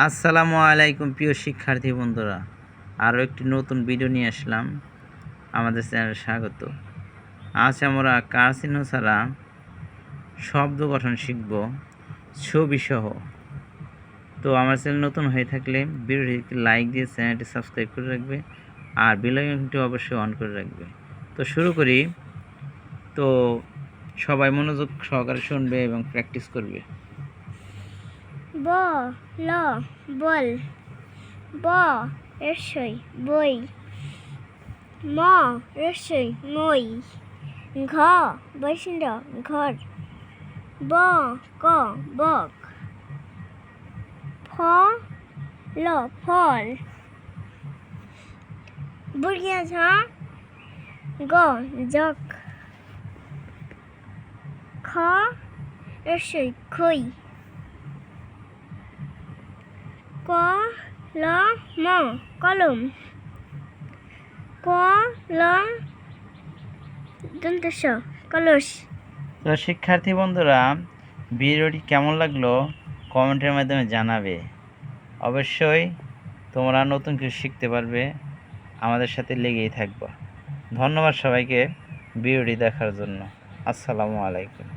আসসালামু আলাইকুম প্রিয় শিক্ষার্থী বন্ধুরা, আরও একটি নতুন ভিডিও নিয়ে আসলাম। আমাদের চ্যানেলে স্বাগত। আজ আমরা কার চিহ্ন ছাড়া শব্দ গঠন শিখব ছবি সহ। তো আমার চ্যানেল নতুন হয়ে থাকলে ভিডিওটি লাইক দিয়ে চ্যানেলটি সাবস্ক্রাইব করে রাখবে আর বেল আইকনটি অবশ্যই অন করে রাখবে। তো শুরু করি। তো সবাই মনোযোগ সহকারে শুনবে এবং প্র্যাকটিস করবে। ব ল বল, ব রসই বই, ম রসই মই, ঘ বৈষ্ণ ঘর, ব ক বক, ফ ল ফল, বুড়িয়া ঝ গ জক, খ রসই খই, ক ল ম কলম, ক ল দন্তস কলস। তো শিক্ষার্থী বন্ধুরা, ভিডিওটি কেমন লাগলো কমেন্টের মাধ্যমে জানাবে। অবশ্যই তোমরা নতুন কিছু শিখতে পারবে, আমাদের সাথে লেগেই থাকবা। ধন্যবাদ সবাইকে ভিডিওটি দেখার জন্য। আসসালামু আলাইকুম।